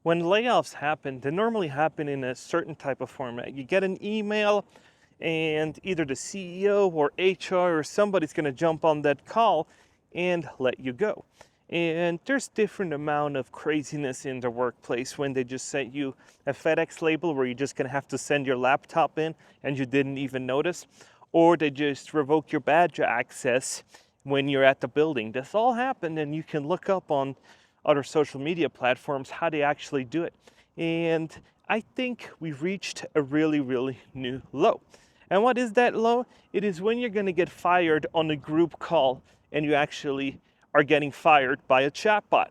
when layoffs happen, they normally happen in a certain type of format. You get an email, and either the CEO or HR or somebody's going to jump on that call and let you go. And there's different amount of craziness in the workplace when they just sent you a FedEx label where you're just going to have to send your laptop in and you didn't even notice, or they just revoke your badge access when you're at the building. This all happened, and you can look up on other social media platforms how they actually do it. And I think we've reached a really, really new low. And what is that low? It is when you're going to get fired on a group call and you actually are getting fired by a chatbot.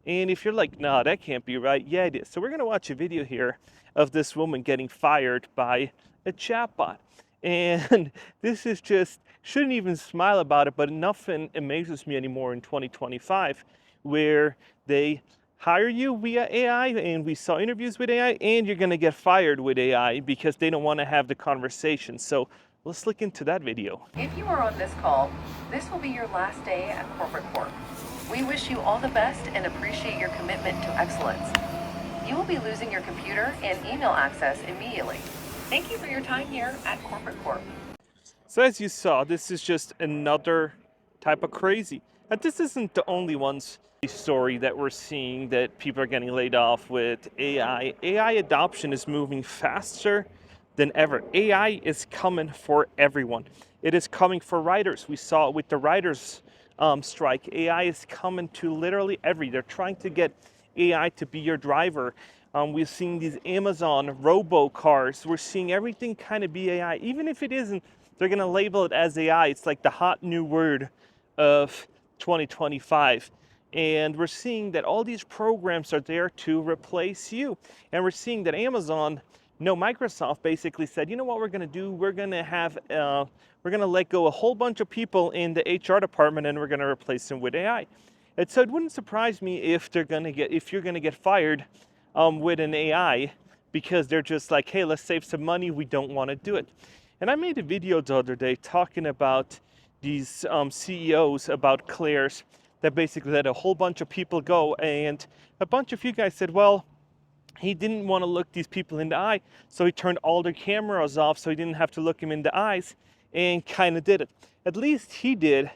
And if you're like, no, that can't be right, yeah, it is. So we're going to watch a video here of this woman getting fired by a chatbot. And this is just, shouldn't even smile about it, but nothing amazes me anymore in 2025, where they hire you via AI, and we saw interviews with AI, and you're going to get fired with AI because they don't want to have the conversation. So let's look into that video. If you are on this call, this will be your last day at Corporate Corp. We wish you all the best and appreciate your commitment to excellence. You will be losing your computer and email access immediately. Thank you for your time here at Corporate Corp. So as you saw, this is just another type of crazy. And this isn't the only story that we're seeing that people are getting laid off with AI. AI adoption is moving faster than ever. AI is coming for everyone. It is coming for writers. We saw it with the writers strike. AI is coming to literally they're trying to get AI to be your driver. We're seeing these Amazon robo cars. We're seeing everything kind of be AI. Even if it isn't, they're going to label it as AI. It's like the hot new word of 2025. And we're seeing that all these programs are there to replace you. And we're seeing that Microsoft basically said, you know what we're going to do? We're going to let go a whole bunch of people in the HR department, and we're going to replace them with AI. And so it wouldn't surprise me if you're going to get fired with an AI, because they're just like, hey, let's save some money. We don't want to do it. And I made a video the other day talking about these CEOs, about Claire's, that basically let a whole bunch of people go. And a bunch of you guys said, well, he didn't want to look these people in the eye, so he turned all their cameras off so he didn't have to look them in the eyes, and kind of did it. At least he did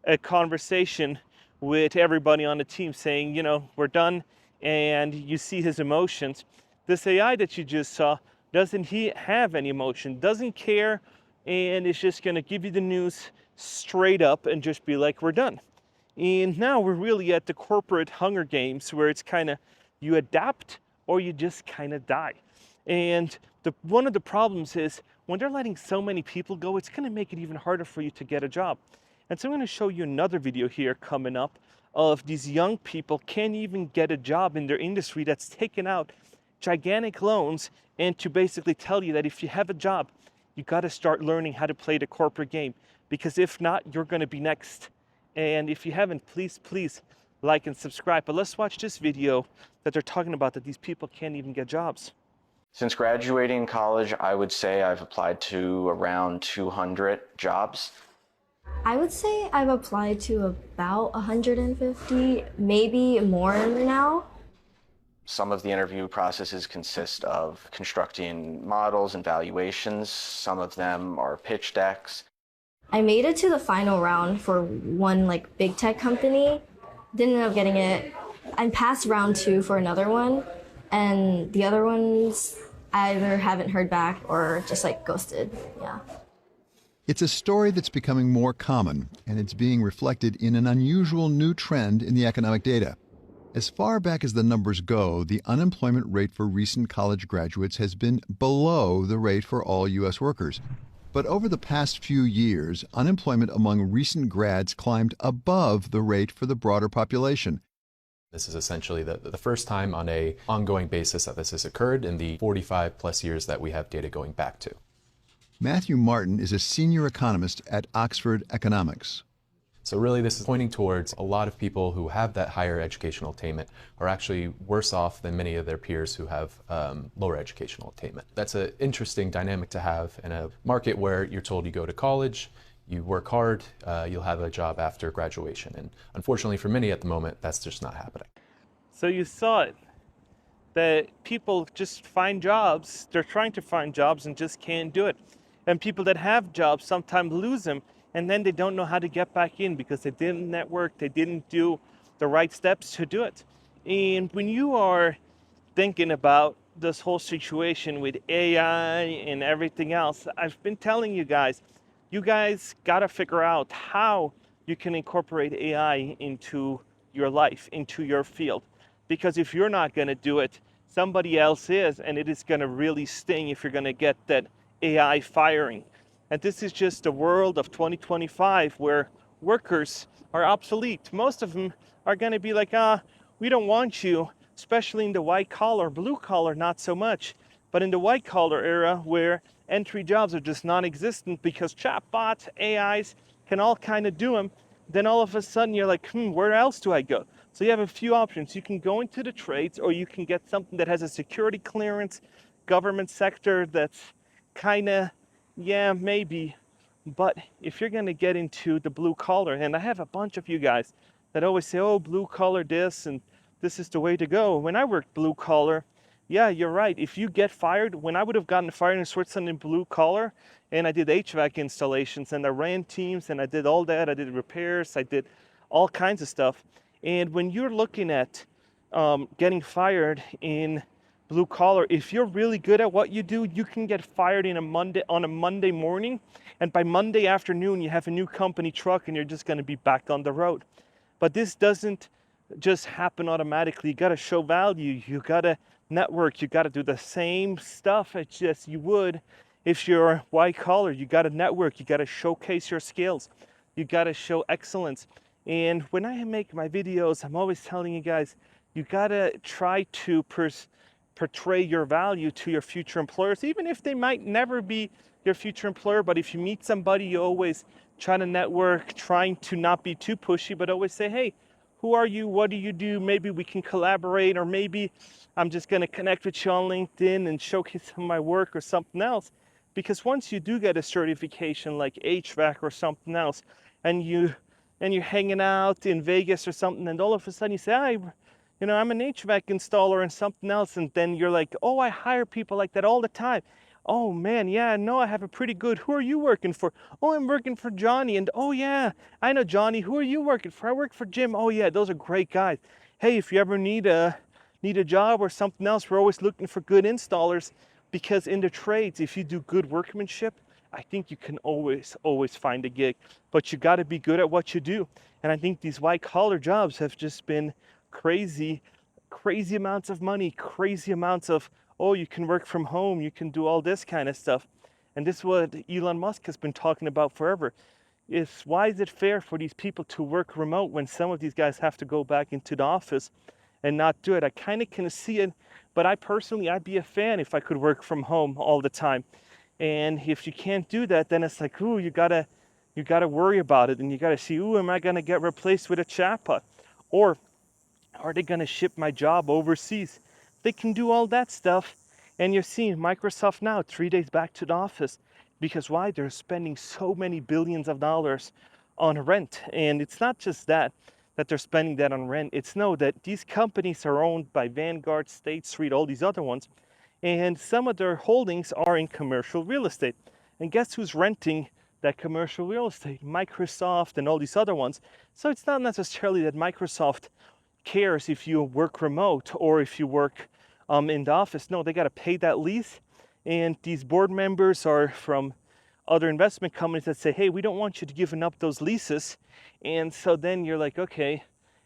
a conversation with everybody on the team saying, we're done, and you see his emotions. This AI that you just saw, doesn't he have any emotion, doesn't care, and is just going to give you the news straight up and just be like, we're done. And now we're really at the corporate Hunger Games, where it's kind of, you adapt or you just kind of die. And one of the problems is when they're letting so many people go, it's going to make it even harder for you to get a job. And so I'm going to show you another video here coming up of these young people can't even get a job in their industry that's taken out gigantic loans, and to basically tell you that if you have a job, you got to start learning how to play the corporate game, because if not, you're going to be next. And if you haven't, please like and subscribe. But let's watch this video that they're talking about, that these people can't even get jobs. Since graduating college, I would say I've applied to around 200 jobs. I would say I've applied to about 150, maybe more now. Some of the interview processes consist of constructing models and valuations. Some of them are pitch decks. I made it to the final round for one big tech company. Didn't end up getting it. I passed round 2 for another one, and the other ones either haven't heard back or just ghosted. Yeah. It's a story that's becoming more common, and it's being reflected in an unusual new trend in the economic data. As far back as the numbers go, the unemployment rate for recent college graduates has been below the rate for all U.S. workers. But over the past few years, unemployment among recent grads climbed above the rate for the broader population. This is essentially the first time on an ongoing basis that this has occurred in the 45 plus years that we have data going back to. Matthew Martin is a senior economist at Oxford Economics. So really this is pointing towards a lot of people who have that higher educational attainment are actually worse off than many of their peers who have lower educational attainment. That's an interesting dynamic to have in a market where you're told you go to college, you work hard, you'll have a job after graduation. And unfortunately for many at the moment, that's just not happening. So you saw it. that people just find jobs. They're trying to find jobs and just can't do it. And people that have jobs sometimes lose them, and then they don't know how to get back in because they didn't network, they didn't do the right steps to do it. And when you are thinking about this whole situation with AI and everything else, I've been telling you guys got to figure out how you can incorporate AI into your life, into your field. Because if you're not going to do it, somebody else is, and it is going to really sting if you're going to get that AI firing. And this is just a world of 2025 where workers are obsolete. Most of them are going to be like, we don't want you, especially in the white collar, blue collar, not so much. But in the white collar era where entry jobs are just non-existent because chatbots, AIs can all kind of do them, then all of a sudden you're like, where else do I go? So you have a few options. You can go into the trades, or you can get something that has a security clearance, government sector that's kind of, yeah, maybe. But if you're going to get into the blue collar, and I have a bunch of you guys that always say, oh, blue collar this, and this is the way to go. When I worked blue collar, yeah, you're right. If you get fired, when I would have gotten fired in Switzerland in blue collar, and I did HVAC installations, and I ran teams, and I did all that, I did repairs, I did all kinds of stuff. And when you're looking at getting fired in blue collar, if you're really good at what you do, you can get fired on a Monday morning, and by Monday afternoon, you have a new company truck, and you're just going to be back on the road. But this doesn't just happen automatically. You got to show value. You got to network. You got to do the same stuff as just you would if you're white collar. You got to network. You got to showcase your skills. You got to show excellence. And when I make my videos, I'm always telling you guys, you got to try to portray your value to your future employers, even if they might never be your future employer. But if you meet somebody, you always try to network, trying to not be too pushy, but always say, hey, who are you? What do you do? Maybe we can collaborate, or maybe I'm just going to connect with you on LinkedIn and showcase some of my work or something else. Because once you do get a certification like HVAC or something else, and you're hanging out in Vegas or something, and all of a sudden you say, I'm an HVAC installer and something else, and then you're like, oh, I hire people like that all the time. Oh man, yeah, no, I have a pretty good. Who are you working for? Oh, I'm working for Johnny. And oh yeah, I know Johnny. Who are you working for? I work for Jim. Oh yeah, those are great guys. Hey, if you ever need a job or something else, we're always looking for good installers, because in the trades, if you do good workmanship, I think you can always find a gig. But you got to be good at what you do. And I think these white collar jobs have just been crazy amounts of money, crazy amounts of, oh, you can work from home, you can do all this kind of stuff. And this is what Elon Musk has been talking about forever. Why is it fair for these people to work remote when some of these guys have to go back into the office and not do it? I kind of can see it, but I'd be a fan if I could work from home all the time. And if you can't do that, then it's like, ooh, you gotta worry about it, and you gotta see, ooh, am I gonna get replaced with a chatbot? Or are they gonna ship my job overseas? They can do all that stuff. And you're seeing Microsoft now 3 days back to the office. Because why? They're spending so many billions of dollars on rent. And it's not just that they're spending that on rent. It's that these companies are owned by Vanguard, State Street, all these other ones. And some of their holdings are in commercial real estate. And guess who's renting that commercial real estate? Microsoft and all these other ones. So it's not necessarily that Microsoft cares if you work remote or if you work in the office. No, they got to pay that lease. And these board members are from other investment companies that say, hey, we don't want you to give up those leases. And so then you're like, okay,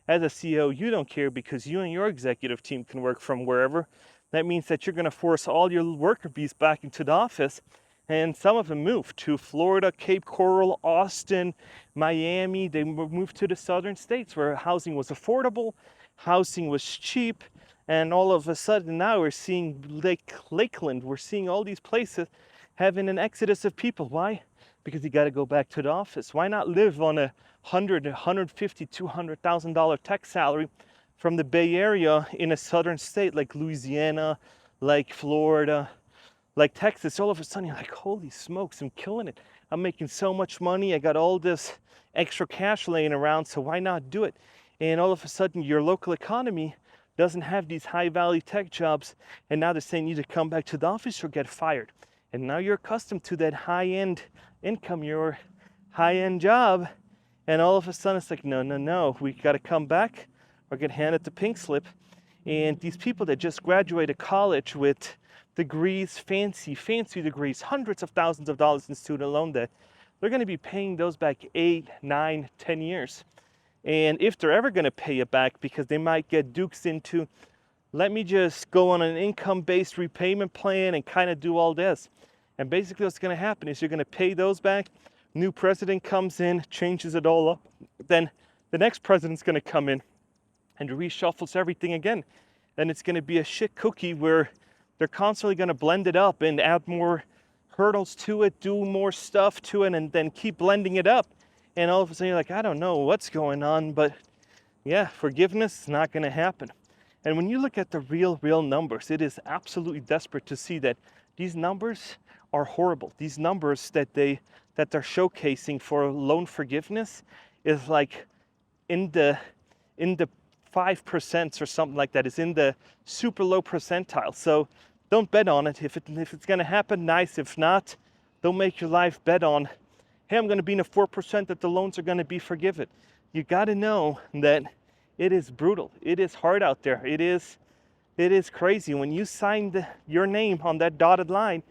as a CEO, you don't care because you and your executive team can work from wherever. That means that you're going to force all your worker bees back into the office. And some of them moved to Florida, Cape Coral, Austin, Miami. They moved to the southern states where housing was affordable, housing was cheap. And all of a sudden now we're seeing Lakeland. We're seeing all these places having an exodus of people. Why? Because you got to go back to the office. Why not live on a $100,000, $150,000, $200,000 tech salary from the Bay Area in a southern state like Louisiana, like Florida, like Texas? All of a sudden you're like, holy smokes, I'm killing it. I'm making so much money. I got all this extra cash laying around, so why not do it? And all of a sudden your local economy doesn't have these high value tech jobs, and now they're saying you need to come back to the office or get fired. And now you're accustomed to that high-end income, your high-end job, and all of a sudden it's like, no, no, no, we got to come back or get handed the pink slip. And these people that just graduated college with degrees, fancy degrees, hundreds of thousands of dollars in student loan debt, they're going to be paying those back 8, 9, 10 years. And if they're ever going to pay it back, because they might get dukes into, let me just go on an income-based repayment plan and kind of do all this. And basically what's going to happen is you're going to pay those back. New president comes in, changes it all up. Then the next president's going to come in and reshuffles everything again. And it's going to be a shit cookie where they're constantly going to blend it up and add more hurdles to it, do more stuff to it, and then keep blending it up. And all of a sudden you're like, I don't know what's going on, but yeah, forgiveness is not going to happen. And when you look at the real numbers, it is absolutely desperate to see that these numbers are horrible. These numbers that they're showcasing for loan forgiveness is like in the 5% or something like that. It's in the super low percentile. So don't bet on it. If it's going to happen, nice. If not, don't make your life bet on, hey, I'm going to be in the 4% that the loans are going to be forgiven. You got to know that it is brutal. It is hard out there. It is crazy. When you sign your name on that dotted line,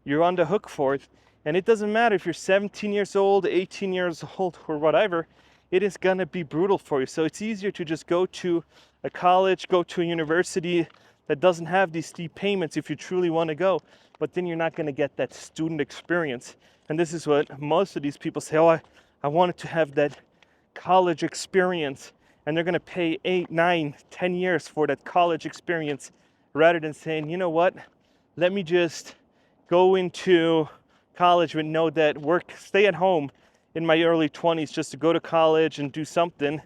you're on the hook for it. And it doesn't matter if you're 17 years old, 18 years old, or whatever. It is going to be brutal for you. So it's easier to just go to a college, go to a university that doesn't have these steep payments if you truly want to go. But then you're not going to get that student experience. And this is what most of these people say, oh, I wanted to have that college experience. And they're going to pay 8, 9, 10 years for that college experience rather than saying, you know what, let me just go into college with no debt, stay at home in my early 20s just to go to college and do something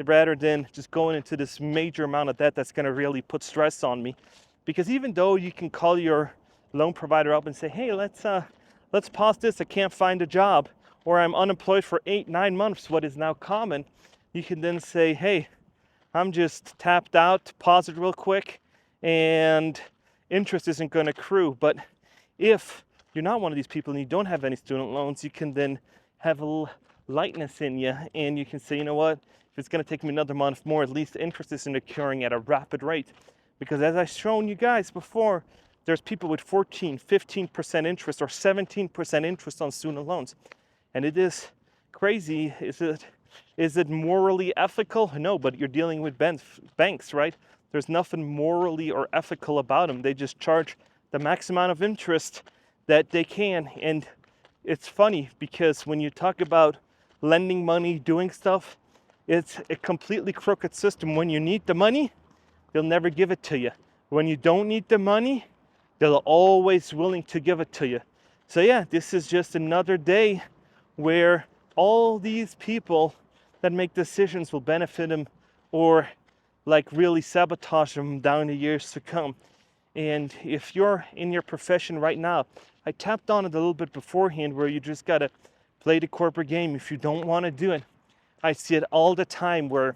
rather than just going into this major amount of debt that's going to really put stress on me. Because even though you can call your loan provider up and say, hey, let's pause this, I can't find a job, or I'm unemployed for 8, 9 months, what is now common, you can then say, hey, I'm just tapped out, pause it real quick, and interest isn't going to accrue. But if you're not one of these people and you don't have any student loans, you can then have a little lightness in you, and you can say, you know what, if it's going to take me another month more, at least interest isn't accruing at a rapid rate. Because as I've shown you guys before, there's people with 14, 15% interest or 17% interest on student loans. And it is crazy. Is it morally ethical? No, but you're dealing with banks, right? There's nothing morally or ethical about them. They just charge the max amount of interest that they can. And it's funny because when you talk about lending money, doing stuff, it's a completely crooked system. When you need the money, they'll never give it to you. When you don't need the money, they're always willing to give it to you. So yeah, this is just another day where all these people that make decisions will benefit them or like really sabotage them down the years to come. And if you're in your profession right now, I tapped on it a little bit beforehand where you just gotta play the corporate game if you don't want to do it. I see it all the time where,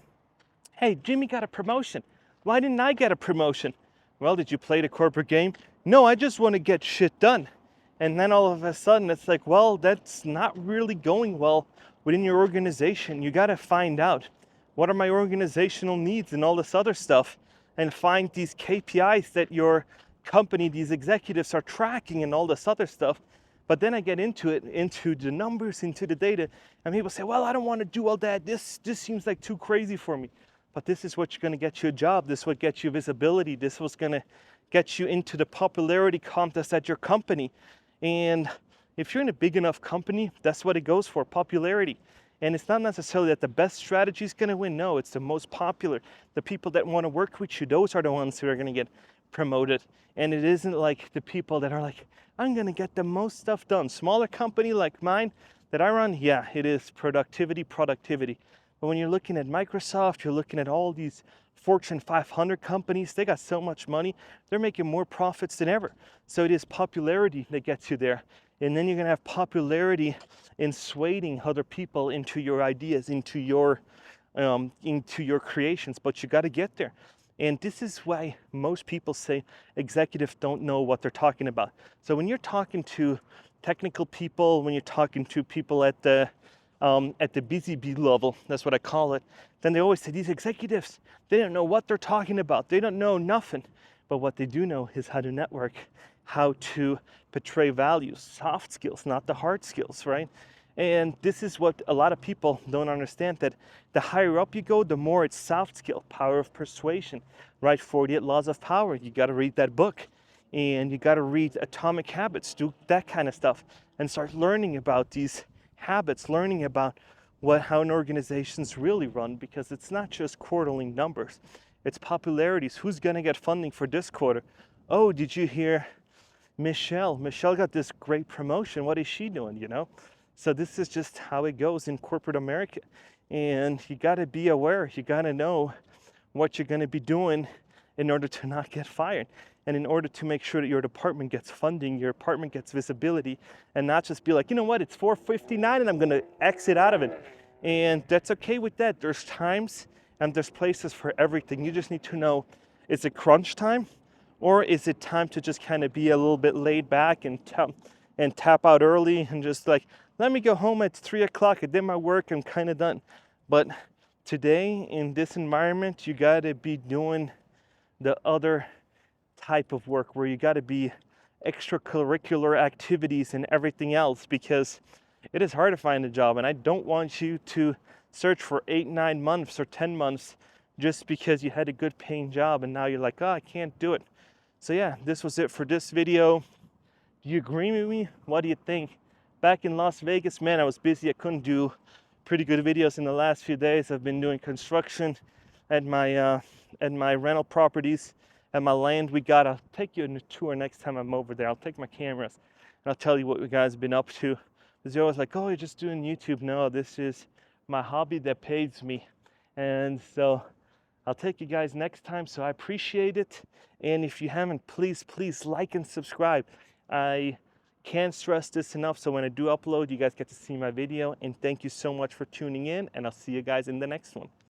hey, Jimmy got a promotion. Why didn't I get a promotion? Well, did you play the corporate game? No, I just want to get shit done. And then all of a sudden it's like, well, that's not really going well within your organization. You got to find out, what are my organizational needs and all this other stuff, and find these KPIs that your company, these executives are tracking and all this other stuff. But then I get into it, into the numbers, into the data, and people say, well, I don't want to do all that. This seems like too crazy for me. But this is what's going to get you a job. This is what gets you visibility. This is what's going to get you into the popularity contest at your company. And if you're in a big enough company, that's what it goes for, popularity. And it's not necessarily that the best strategy is going to win. No, it's the most popular. The people that want to work with you, those are the ones who are going to get promoted. And it isn't like the people that are like, I'm going to get the most stuff done. Smaller company like mine that I run, yeah, it is productivity. But when you're looking at Microsoft, you're looking at all these Fortune 500 companies, they got so much money, they're making more profits than ever. So it is popularity that gets you there. And then you're going to have popularity in swaying other people into your ideas, into your creations. But you got to get there. And this is why most people say executives don't know what they're talking about. So when you're talking to technical people, when you're talking to people at the busy bee level, that's what I call it, then they always say these executives, they don't know what they're talking about. They don't know nothing. But what they do know is how to network, how to portray values, soft skills, not the hard skills, right? And this is what a lot of people don't understand, that the higher up you go, the more it's soft skill, power of persuasion, right? 48 Laws of Power. You got to read that book, and you got to read Atomic Habits, do that kind of stuff, and start learning about these habits, learning about how an organization's really run, because it's not just quarterly numbers. It's popularities. Who's going to get funding for this quarter? Oh, did you hear Michelle? Michelle got this great promotion. What is she doing, you know? So this is just how it goes in corporate America. And you got to be aware. You got to know what you're going to be doing in order to not get fired. And in order to make sure that your department gets funding, your department gets visibility, and not just be like, you know what, it's 4:59 and I'm going to exit out of it. And that's okay with that. There's times and there's places for everything. You just need to know, is it crunch time, or is it time to just kind of be a little bit laid back and tap out early and just like, let me go home at 3 o'clock. I did my work, I'm kind of done. But today in this environment, you got to be doing the other type of work where you got to be extracurricular activities and everything else, because it is hard to find a job. And I don't want you to search for 8, 9 months or 10 months just because you had a good paying job and now you're like, oh, I can't do it. So yeah, this was it for this video. Do you agree with me? What do you think? Back in Las Vegas, man, I was busy. I couldn't do pretty good videos in the last few days. I've been doing construction at my rental properties, at my land. I'll take you on a tour next time I'm over there. I'll take my cameras and I'll tell you what we guys have been up to. Because you're always like, oh, you're just doing YouTube. No, this is my hobby that pays me. And so I'll take you guys next time. So I appreciate it. And if you haven't, please like and subscribe. I can't stress this enough. So when I do upload, you guys get to see my video. And thank you so much for tuning in. And I'll see you guys in the next one.